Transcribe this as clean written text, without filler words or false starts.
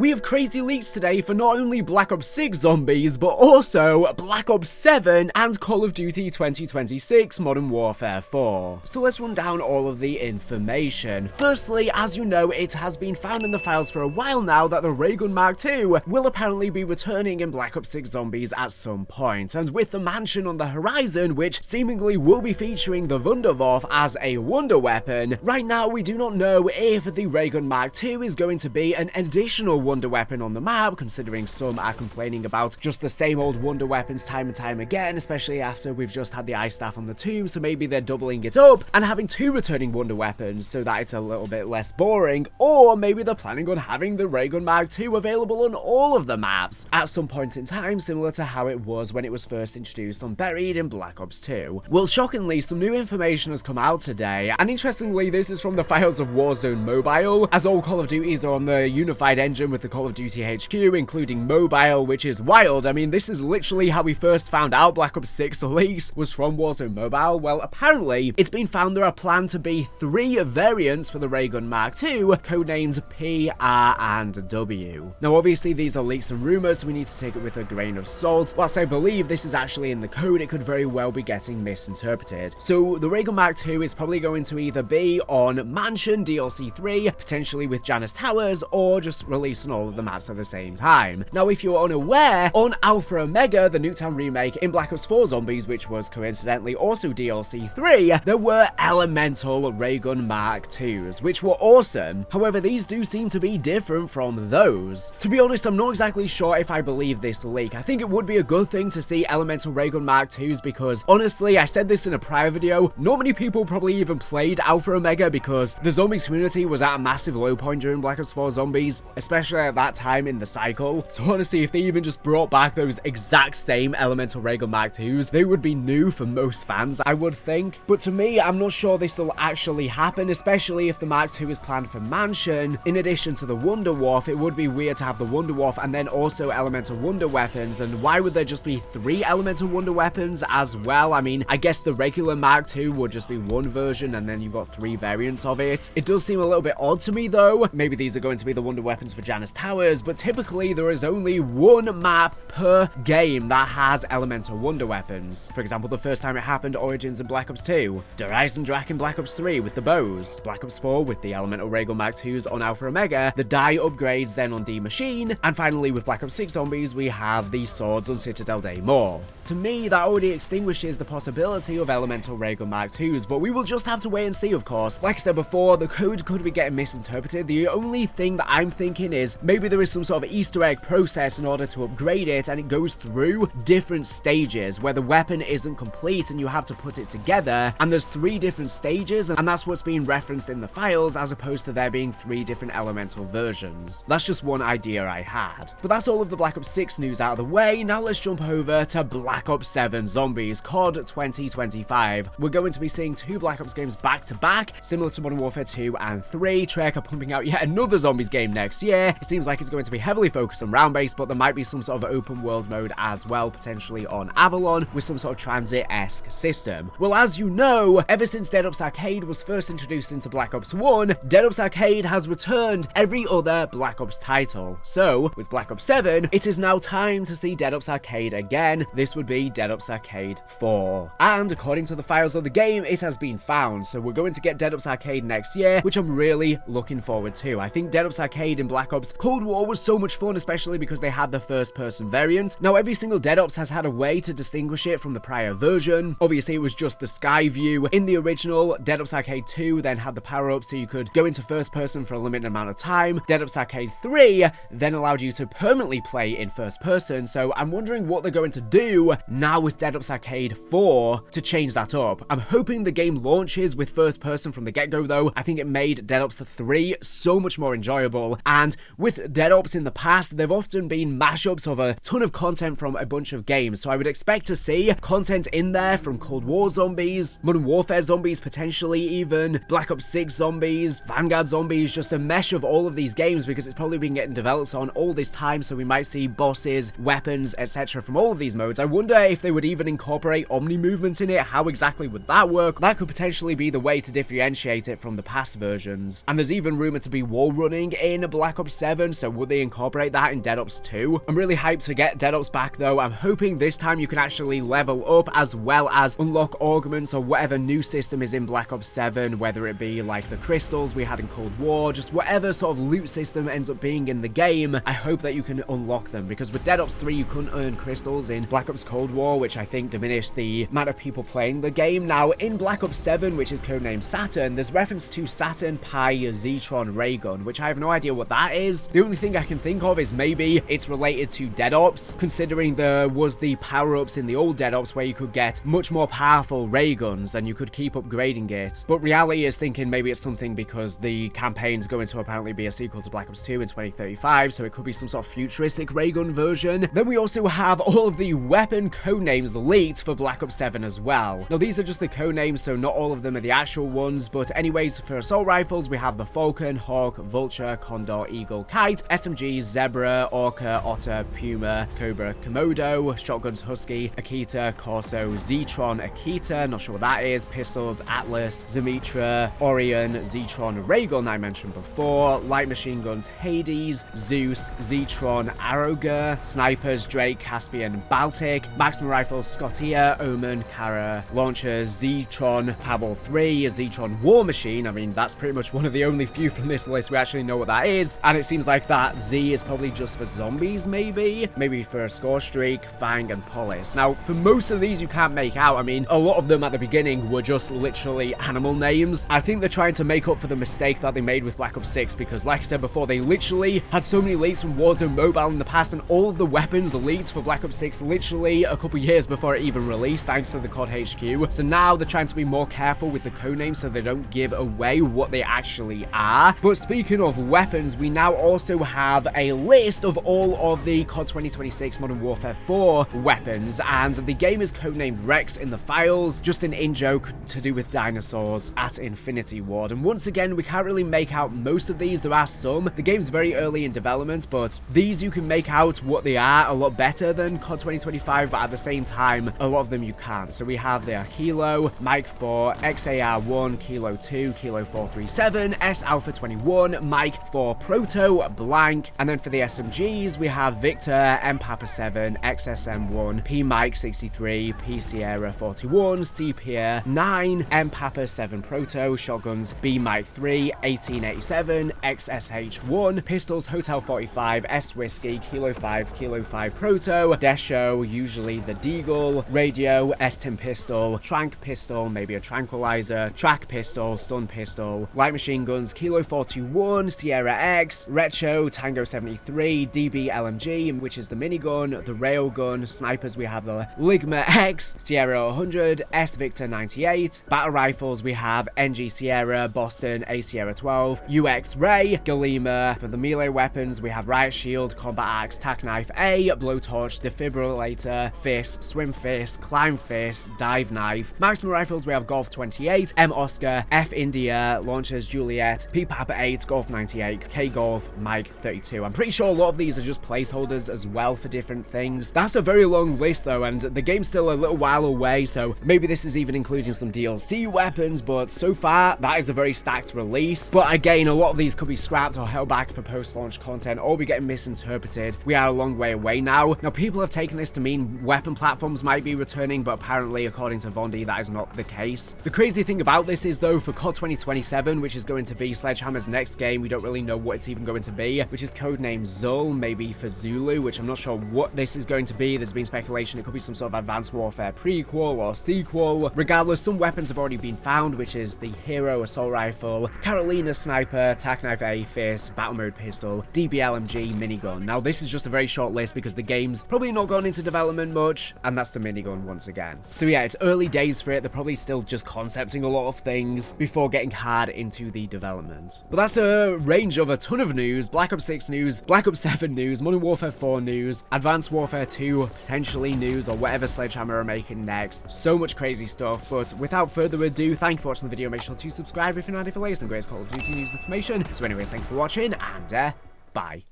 we have crazy leaks today for not only Black Ops 6 Zombies, but also Black Ops 7 and Call of Duty 2026 Modern Warfare 4. So let's run down all of the information. Firstly, as you know, it has been found in the files for a while now that the Ray Gun Mark II will apparently be returning in Black Ops 6 Zombies at some point, and with the mansion on the horizon, which seemingly will be featuring the Wunderwaffe as a wonder weapon, right now we do not know if the Ray Gun Mark II is going to be an additional wonder weapon on the map, considering some are complaining about just the same old wonder weapons time and time again, especially after we've just had the ice staff on the tomb, so maybe they're doubling it up and having two returning wonder weapons so that it's a little bit less boring, or maybe they're planning on having the Ray Gun Mark II available on all of the maps at some point in time, similar to how it was when it was first introduced on Buried in Black Ops 2. Well, shockingly, some new information has come out today, and interestingly, this is from the files of Warzone Mobile, as all Call of Duties are on the unified engine with the Call of Duty HQ, including mobile, which is wild. I mean, this is literally how we first found out Black Ops 6 leaks was from Warzone Mobile. Well, apparently, it's been found there are planned to be 3 variants for the Ray Gun Mark II, codenamed P, R, and W. Now, obviously, these are leaks and rumors, so we need to take it with a grain of salt. Whilst I believe this is actually in the code, it could very well be getting misinterpreted. So, the Ray Gun Mark II is probably going to either be on Mansion DLC 3, potentially with Janus Towers, or just release on all of the maps at the same time. Now, if you're unaware, on Alpha Omega, the Nuketown remake in Black Ops 4 Zombies, which was coincidentally also DLC 3, there were elemental Ray Gun Mark IIs, which were awesome. However, these do seem to be different from those. To be honest, I'm not exactly sure if I believe this leak. I think it would be a good thing to see elemental Ray Gun Mark IIs because, honestly, I said this in a prior video, not many people probably even played Alpha Omega because the Zombies community was at a massive low point during Black Ops 4 Zombies, especially at that time in the cycle. So honestly, if they even just brought back those exact same elemental Ray Gun Mark IIs, they would be new for most fans, I would think. But to me, I'm not sure this will actually happen, especially if the Mark II is planned for Mansion. In addition to the Wunderwaffe, it would be weird to have the Wunderwaffe and then also elemental wonder weapons, and why would there just be 3 elemental wonder weapons as well? I mean, I guess the regular Mark II would just be one version and then you've got 3 variants of it. It does seem a little bit odd to me though. Maybe these are going to be the wonder weapons for Janus Towers, but typically there is only one map per game that has elemental wonder weapons. For example, the first time it happened, Origins in Black Ops 2, Der Eisendrache in Black Ops 3 with the bows, Black Ops 4 with the elemental Ray Gun Mark IIs on Alpha Omega, the die upgrades then on D Machine, and finally with Black Ops 6 Zombies we have the swords on Citadel Daymore. To me, that already extinguishes the possibility of elemental Ray Gun Mark IIs, but we will just have to wait and see, of course. Like I said before, the code could be getting misinterpreted. The only thing that I'm thinking is maybe there is some sort of Easter egg process in order to upgrade it, and it goes through different stages where the weapon isn't complete and you have to put it together, and there's 3 different stages, and that's what's being referenced in the files as opposed to there being 3 different elemental versions. That's just one idea I had. But that's all of the Black Ops 6 news out of the way. Now let's jump over to Black Ops 7 Zombies COD 2025. We're going to be seeing 2 Black Ops games back to back, similar to Modern Warfare 2 and 3. Treyarch are pumping out yet another Zombies game next year. It seems like it's going to be heavily focused on round-based, but there might be some sort of open world mode as well, potentially on Avalon, with some sort of transit-esque system. Well, as you know, ever since Dead Ops Arcade was first introduced into Black Ops 1, Dead Ops Arcade has returned every other Black Ops title. So, with Black Ops 7, it is now time to see Dead Ops Arcade again. This would be Dead Ops Arcade 4. And according to the files of the game, it has been found, so we're going to get Dead Ops Arcade next year, which I'm really looking forward to. I think Dead Ops Arcade in Black Ops Cold War was so much fun, especially because they had the first-person variant. Now, every single Dead Ops has had a way to distinguish it from the prior version. Obviously, it was just the sky view. In the original, Dead Ops Arcade 2 then had the power-up so you could go into first person for a limited amount of time. Dead Ops Arcade 3 then allowed you to permanently play in first person, so I'm wondering what they're going to do now with Dead Ops Arcade 4 to change that up. I'm hoping the game launches with first person from the get-go though. I think it made Dead Ops 3 so much more enjoyable, and with Dead Ops in the past, they've often been mashups of a ton of content from a bunch of games, so I would expect to see content in there from Cold War Zombies, Modern Warfare Zombies potentially even, Black Ops 6 Zombies, Vanguard Zombies, just a mesh of all of these games because it's probably been getting developed on all this time, so we might see bosses, weapons, etc. from all of these modes. I wonder if they would even incorporate Omni movement in it. How exactly would that work? That could potentially be the way to differentiate it from the past versions. And there's even rumored to be wall running in Black Ops 7 7, so would they incorporate that in Dead Ops 2? I'm really hyped to get Dead Ops back though. I'm hoping this time you can actually level up as well as unlock augments or whatever new system is in Black Ops 7, whether it be like the crystals we had in Cold War, just whatever sort of loot system ends up being in the game. I hope that you can unlock them, because with Dead Ops 3 you couldn't earn crystals in Black Ops Cold War, which I think diminished the amount of people playing the game. Now in Black Ops 7, which is codenamed Saturn, there's reference to Saturn Pi Zetron ray gun, which I have no idea what that is. The only thing I can think of is maybe it's related to Dead Ops, considering there was the power-ups in the old Dead Ops where you could get much more powerful ray guns and you could keep upgrading it. But reality is thinking maybe it's something because the campaign's going to apparently be a sequel to Black Ops 2 in 2035, so it could be some sort of futuristic ray gun version. Then we also have all of the weapon codenames leaked for Black Ops 7 as well. Now these are just the codenames, so not all of them are the actual ones, but anyways, for assault rifles we have the Falcon, Hawk, Vulture, Condor, Eagle, Kite, SMGs, Zebra, Orca, Otter, Puma, Cobra, Komodo, shotguns, Husky, Akita, Corso, Zetron, Akita, not sure what that is, pistols, Atlas, Zemitra, Orion, Zetron, Raygun I mentioned before, light machine guns, Hades, Zeus, Zetron, Arroga, snipers, Drake, Caspian, Baltic, maximum rifles, Scotia, Omen, Kara, launchers, Zetron, Pavel 3, Zetron War Machine. I mean, that's pretty much one of the only few from this list we actually know what that is, and it seems like that Z is probably just for zombies, maybe for a Score Streak, Fang, and Polis. Now, for most of these you can't make out. I mean, a lot of them at the beginning were just literally animal names. I think they're trying to make up for the mistake that they made with Black Ops 6, because like I said before, they literally had so many leaks from Warzone Mobile in the past, and all of the weapons leaked for Black Ops 6 literally a couple years before it even released, thanks to the COD HQ. So now they're trying to be more careful with the codenames so they don't give away what they actually are. But speaking of weapons, we now also have a list of all of the COD 2026 Modern Warfare 4 weapons, and the game is codenamed Rex in the files, just an in-joke to do with dinosaurs at Infinity Ward. And once again, we can't really make out most of these. There are some. The game's very early in development, but these you can make out what they are a lot better than COD 2025, but at the same time, a lot of them you can't. So we have the Kilo, Mike 4, XAR1, Kilo 2, Kilo 437, S Alpha 21, Mike 4 Proto, Blank, and then for the SMGs, we have Victor, M Papa 7, XSM1, P Mike 63, P Sierra 41, C Pierre 9, M Papa 7 Proto, shotguns, B Mike 3, 1887, XSH1, pistols, Hotel 45, S Whiskey, Kilo 5, Kilo 5 Proto, Desho, usually the Deagle, Radio, S-Tim Pistol, Trank Pistol, maybe a Tranquilizer, Track Pistol, Stun Pistol, Light Machine Guns, Kilo 41, Sierra X, Retro, Tango 73, DB LMG, which is the minigun, the Railgun, Snipers we have the Ligma X, Sierra 100, S Victor 98, Battle Rifles we have NG Sierra, Boston, A Sierra 12, UX Ray, Galima. For the melee weapons we have Riot Shield, Combat Axe, Tac Knife A, Blowtorch, Defibrillator, Fist, Swim Fist, Climb Fist, Dive Knife. Maximum rifles we have Golf 28, M Oscar, F India, Launchers Juliet, P Papa 8, Golf 98, K Golf, Mike 32. I'm pretty sure a lot of these are just placeholders as well for different things. That's a very long list though, and the game's still a little while away, so maybe this is even including some DLC weapons, but so far that is a very stacked release. But again, a lot of these could be scrapped or held back for post-launch content or be getting misinterpreted. We are a long way away now. Now people have taken this to mean weapon platforms might be returning, but apparently according to Vondi that is not the case. The crazy thing about this is though, for COD 2027, which is going to be Sledgehammer's next game, we don't really know what it's even going to be, which is codenamed Zul, maybe for Zulu, which I'm not sure what this is going to be. There's been speculation it could be some sort of Advanced Warfare prequel or sequel. Regardless, some weapons have already been found, which is the Hero Assault Rifle, Carolina Sniper, Tac Knife A, Fist, Battle Mode Pistol, DBLMG, Minigun. Now this is just a very short list because the game's probably not gone into development much, and that's the minigun once again. So yeah, it's early days for it. They're probably still just concepting a lot of things before getting hard into the development. But that's a range of a ton of news: Black Ops 6 news, Black Ops 7 news, Modern Warfare 4 news, Advanced Warfare 2 potentially news, or whatever Sledgehammer are making next. So much crazy stuff. But without further ado, thank you for watching the video. Make sure to subscribe if you're not, for the latest and greatest Call of Duty news information. So anyways, thank you for watching, and bye.